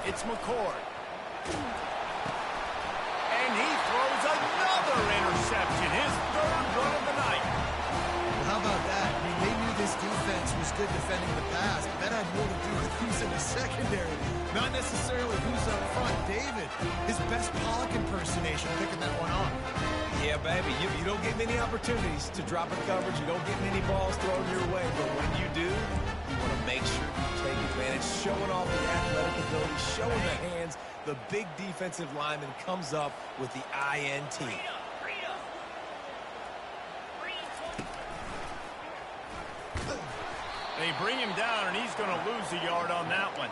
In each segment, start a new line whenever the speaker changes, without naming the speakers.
It's McCord. And he throws another interception, his third run of the night.
Well, how about that? I mean, they knew this defense was good defending the pass, but that had more to do with who's in the secondary, not necessarily who's up front. David, his best Pollock impersonation, picking that one off.
Yeah, baby, you don't get many opportunities to drop in coverage. You don't get many balls thrown your way, but when you do, you want to make sure you take advantage, showing off the athletic ability, showing the hands. The big defensive lineman comes up with the INT.
They bring him down, and he's going to lose a yard on that one.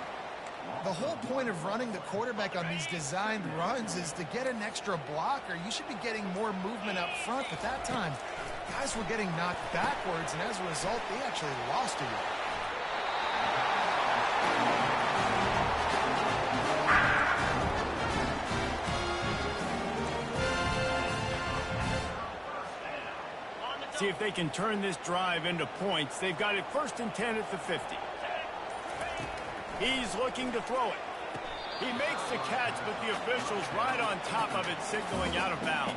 The whole point of running the quarterback on these designed runs is to get an extra blocker. You should be getting more movement up front, but that time, guys were getting knocked backwards, and as a result, they actually lost a yard.
See if they can turn this drive into points. They've got it 1st and 10 at the 50. He's looking to throw it. He makes the catch, but the official's right on top of it, signaling out of bounds.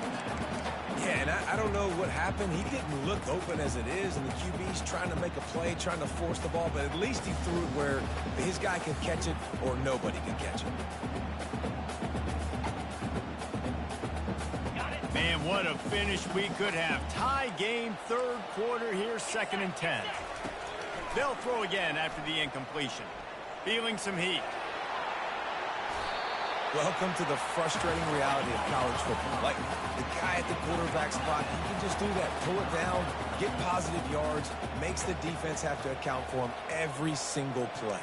Yeah, and I don't know what happened. He didn't look open as it is, and the QB's trying to make a play, trying to force the ball, but at least he threw it where his guy could catch it or nobody could catch it.
Man, what a finish we could have. Tie game, 3rd quarter here, 2nd and 10. They'll throw again after the incompletion. Feeling some heat.
Welcome to the frustrating reality of college football. Like, the guy at the quarterback spot, he can just do that. Pull it down, get positive yards, makes the defense have to account for him every single play.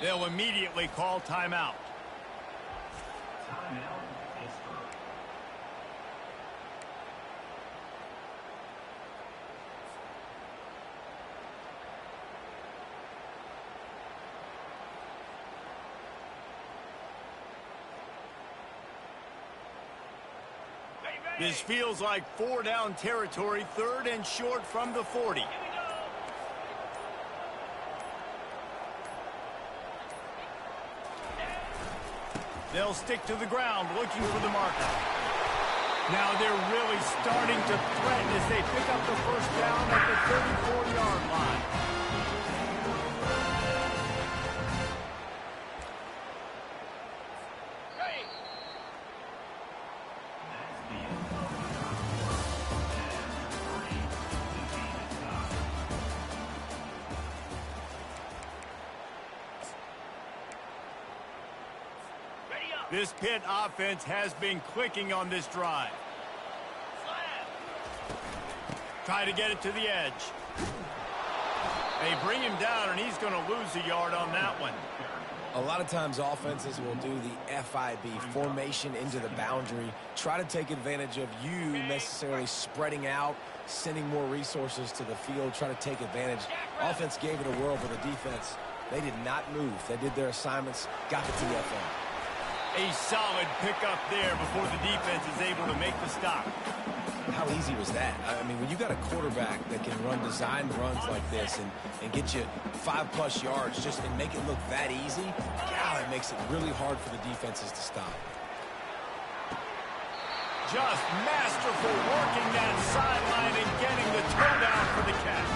They'll immediately call timeout. This feels like 4-down territory, 3rd and short from the 40. They'll stick to the ground, looking for the marker. Now they're really starting to threaten as they pick up the 1st down at the 34-yard line. This Pitt offense has been clicking on this drive. Try to get it to the edge. They bring him down, and he's going to lose a yard on that one.
A lot of times offenses will do the FIB, formation into the boundary, try to take advantage of you necessarily spreading out, sending more resources to the field, try to take advantage. Offense gave it a whirl, but the defense, they did not move. They did their assignments, got the TFL.
A solid pickup there before the defense is able to make the stop.
How easy was that? I mean, when you got a quarterback that can run designed runs like this and get you 5+ yards just and make it look that easy, God, it makes it really hard for the defenses to stop.
Just masterful working that sideline and getting the toe down for the catch.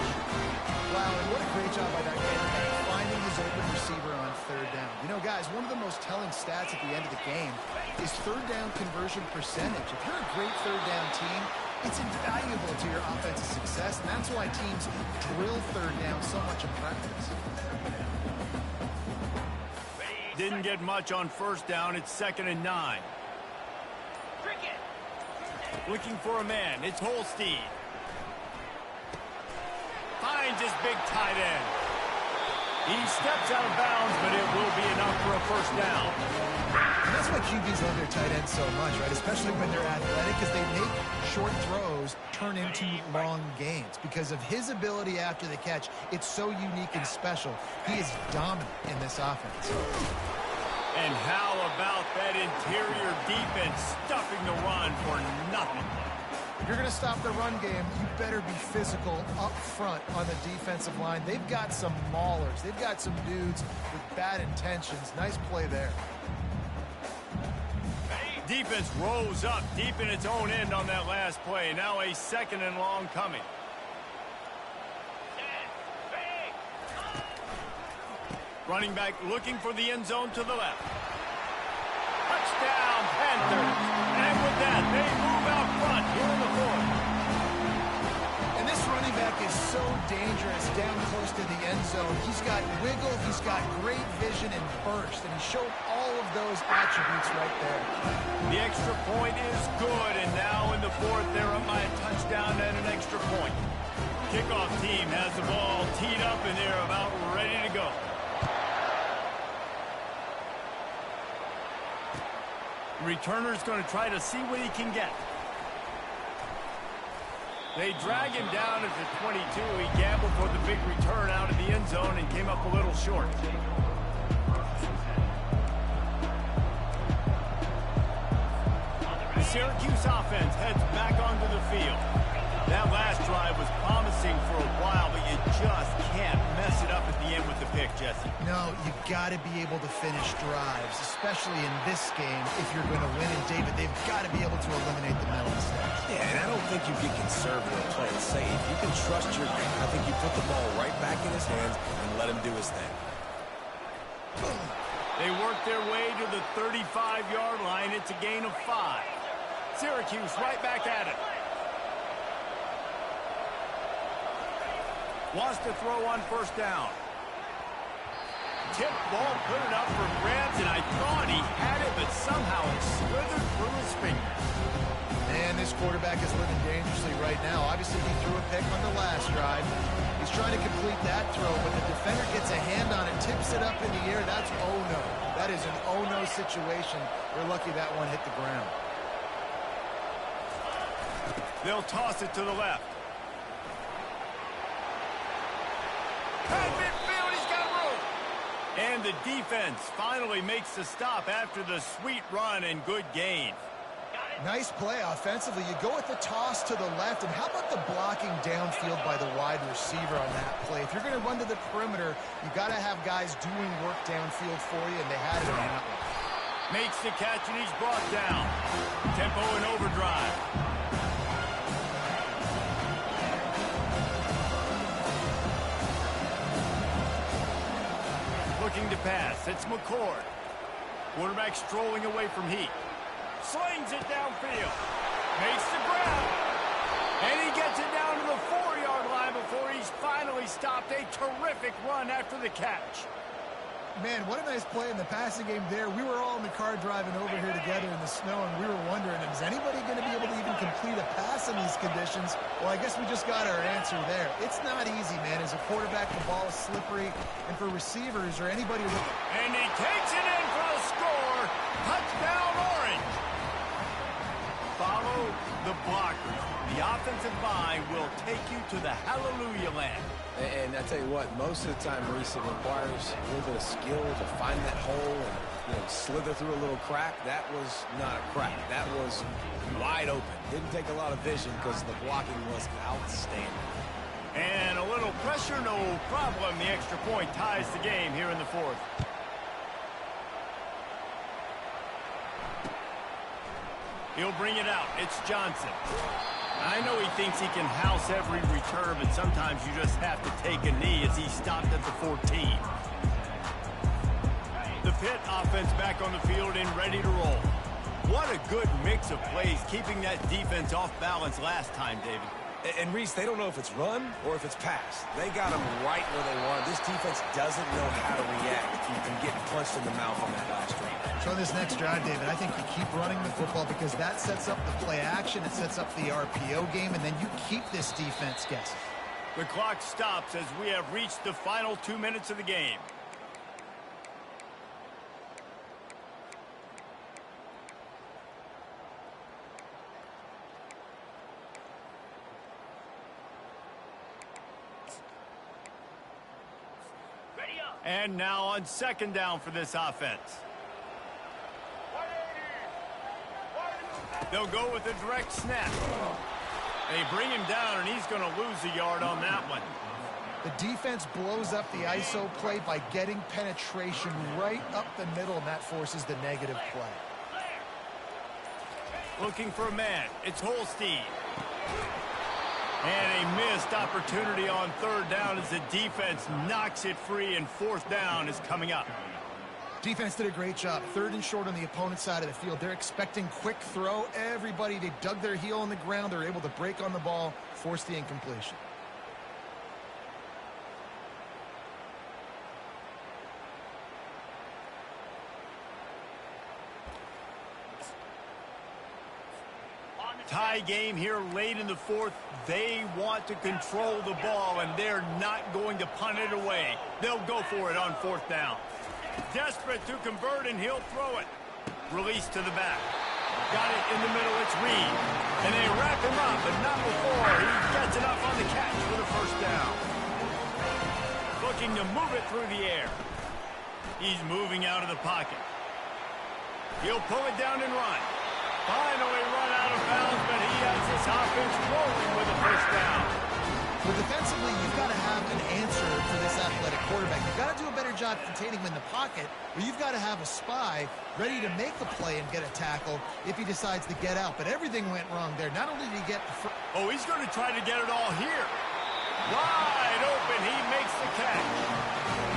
Wow, and what a great job by that quarterback finding his open receiver on 3rd down. You know, guys, one of the most telling stats at the end of the game is 3rd down conversion percentage. If you're a great 3rd down team, it's invaluable to your offensive success, and that's why teams drill 3rd down so much in practice.
Didn't get much on 1st down. It's 2nd and 9. Looking for a man. It's Holstein. Finds his big tight end. He steps out of bounds, but it will be enough for a 1st down.
And that's why QBs love their tight ends so much, right? Especially when they're athletic, because they make short throws turn into long gains. Because of his ability after the catch, it's so unique and special. He is dominant in this offense.
And how about that interior defense stuffing the run for nothing?
If you're going to stop the run game, you better be physical up front on the defensive line. They've got some maulers. They've got some dudes with bad intentions. Nice play there.
Defense rose up deep in its own end on that last play. Now a 2nd and long coming. Running back looking for the end zone to the left. Touchdown, Panthers. And with that, they move out front here in the 4th.
And this running back is so dangerous down close to the end zone. He's got wiggle, he's got great vision and burst, and he showed all of those attributes right there.
The extra point is good, and now in the 4th, they're up by a touchdown and an extra point. Kickoff team has the ball teed up, and they're about ready to go. Returner's going to try to see what he can get. They drag him down at the 22. He gambled for the big return out of the end zone and came up a little short. The Syracuse offense heads back onto the field. That last drive was promising for a while, but you just can't mess it up at the end with the pick, Jesse.
No, you've got to be able to finish drives, especially in this game if you're going to win. And, David, they've got to be able to eliminate the mental mistakes.
Yeah, and I don't think you get conservative and play it safe. You can trust your man. I think you put the ball right back in his hands and let him do his thing.
They work their way to the 35-yard line. It's a gain of 5. Syracuse right back at it. Wants to throw on 1st down. Tip ball, put it up for grabs, and I thought he had it, but somehow it slithered through his fingers.
And this quarterback is living dangerously right now. Obviously, he threw a pick on the last drive. He's trying to complete that throw, but the defender gets a hand on it, tips it up in the air. That's oh-no. That is an oh-no situation. We're lucky that one hit the ground.
They'll toss it to the left. Midfield, he's got room. And the defense finally makes the stop after the sweet run and good gain.
Nice play offensively. You go with the toss to the left, and how about the blocking downfield by the wide receiver on that play? If you're going to run to the perimeter, you got to have guys doing work downfield for you, and they had it on that one.
Makes the catch, and he's brought down. Tempo and overdrive. Looking to pass. It's McCord. Quarterback strolling away from Heat. Slings it downfield. Makes the grab. And he gets it down to the 4-yard line before he's finally stopped. A terrific run after the catch.
Man, what a nice play in the passing game there. We were all in the car driving over here together in the snow, and we were wondering, is anybody going to be able to even complete a pass in these conditions? Well, I guess we just got our answer there. It's not easy, man. As a quarterback, the ball is slippery, and for receivers or anybody with...
And he takes it in for the score. Touchdown, Orange. Follow the blockers. The offensive line will take you to the hallelujah land.
And I tell you what, most of the time, Reese, it requires a little bit of skill to find that hole and slither through a little crack. That was not a crack. That was wide open. Didn't take a lot of vision because the blocking was outstanding.
And a little pressure, no problem. The extra point ties the game here in the 4th. He'll bring it out. It's Johnson. I know he thinks he can house every return, but sometimes you just have to take a knee as he stopped at the 14. The Pitt offense back on the field and ready to roll. What a good mix of plays, keeping that defense off balance last time, David.
And Reese, they don't know if it's run or if it's pass. They got them right where they want. This defense doesn't know how to react from getting punched in the mouth on that last drive.
So this next drive, David, I think you keep running the football because that sets up the play action, it sets up the RPO game, and then you keep this defense guessing.
The clock stops as we have reached the final 2 minutes of the game. And now on second down for this offense. They'll go with a direct snap. They bring him down, and he's going to lose a yard on that one.
The defense blows up the ISO play by getting penetration right up the middle, and that forces the negative play.
Looking for a man. It's Holstein. And a missed opportunity on third down as the defense knocks it free, and fourth down is coming up.
Defense did a great job. Third and short on the opponent's side of the field. They're expecting quick throw. Everybody, they dug their heel on the ground. They're able to break on the ball, force the incompletion.
Tie game here late in the fourth. They want to control the ball, and they're not going to punt it away. They'll go for it on fourth down. Desperate to convert, and he'll throw it. Release to the back. Got it in the middle. It's Reed. And they wrap him up, but not before he gets enough on the catch for the first down. Looking to move it through the air. He's moving out of the pocket. He'll pull it down and run. Finally run out of bounds, but he has this offense rolling with a first down.
Well, defensively, you've got to have an answer for this athletic quarterback. You've got to do a better job containing him in the pocket, or you've got to have a spy ready to make the play and get a tackle if he decides to get out. But everything went wrong there. Not only did he get the
oh, he's going to try to get it all here. Wide open, he makes the catch.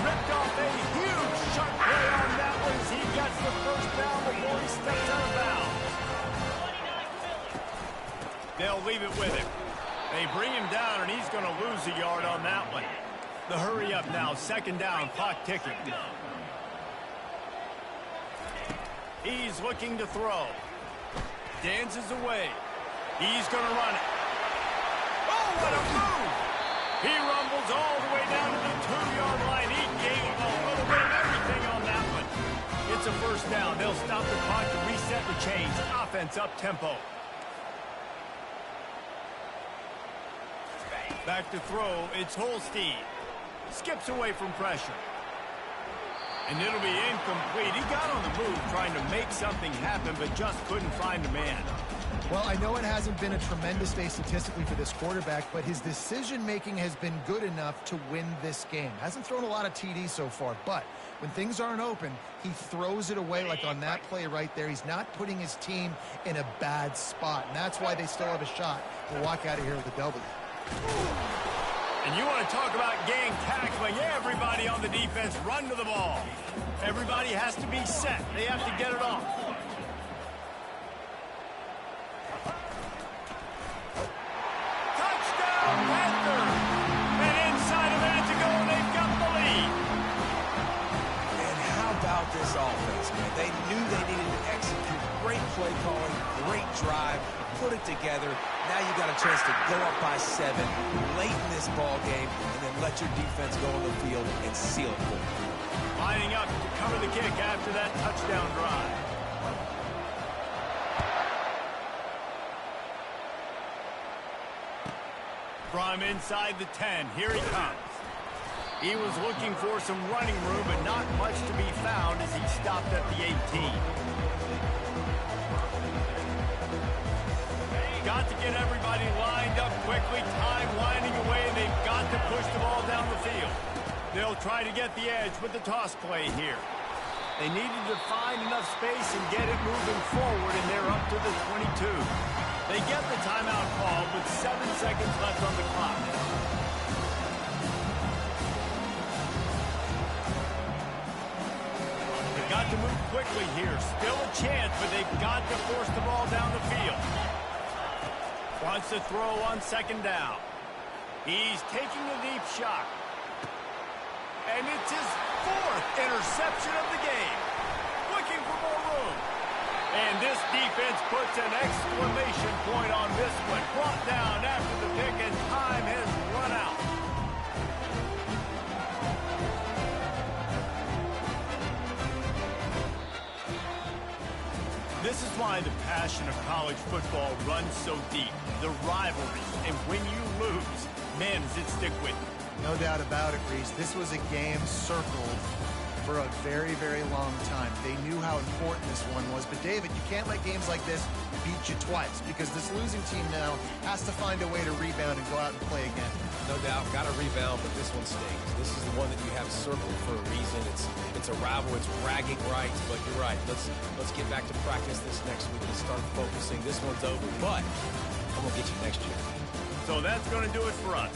Ripped off a huge sharp play on that one as he gets the first down before he steps out of bounds. They'll leave it with him. They bring him down, and he's going to lose a yard on that one. The hurry up now, second down, clock ticking. He's looking to throw. Dances away. He's going to run it. Oh, what a move! He rumbles all the way down to the 2-yard line. He gained a little bit of everything on that one. It's a first down. They'll stop the clock to reset the chains. Offense up tempo. Back to throw, it's Holstein. Skips away from pressure. And it'll be incomplete. He got on the move trying to make something happen, but just couldn't find a man.
Well, I know it hasn't been a tremendous day statistically for this quarterback, but his decision-making has been good enough to win this game. Hasn't thrown a lot of TDs so far, but when things aren't open, he throws it away like on that play right there. He's not putting his team in a bad spot, and that's why they still have a shot to walk out of here with a W.
And you want to talk about gang tackling. Everybody on the defense run to the ball. Everybody has to be set. They have to get it off. Touchdown, Panthers! And inside a minute to go, they've got the lead.
And how about this offense, man? They knew they needed to execute. Great play calling, great drive, put it together. Now you got a chance to go up by 7 late in this ball game and then let your defense go on the field and seal it for you.
Lining up to cover the kick after that touchdown drive. From inside the 10, here he comes. He was looking for some running room, but not much to be found as he stopped at the 18. Got to get everybody lined up quickly, time winding away, and they've got to push the ball down the field. They'll try to get the edge with the toss play here. They needed to find enough space and get it moving forward, and they're up to the 22. They get the timeout called with 7 seconds left on the clock. They've got to move quickly here. Still a chance, but they've got to force the ball down the field. Wants to throw on second down. He's taking a deep shot. And it's his 4th interception of the game. Looking for more room. And this defense puts an exclamation point on this one. Brought down after the pick, and time has run out. This is why the passion of college football runs so deep. The rivalry. And when you lose, man, does it stick with you.
No doubt about it, Reese. This was a game circled for a very, very long time. They knew how important this one was. But, David, you can't let games like this beat you twice because this losing team now has to find a way to rebound and go out and play again.
No doubt, got to rebound, but this one stings. This is the one that you have circled for a reason. It's a rival. It's bragging rights, but you're right. Let's get back to practice this next week and start focusing. This one's over, but I'm going to get you next year.
So that's going to do it for us.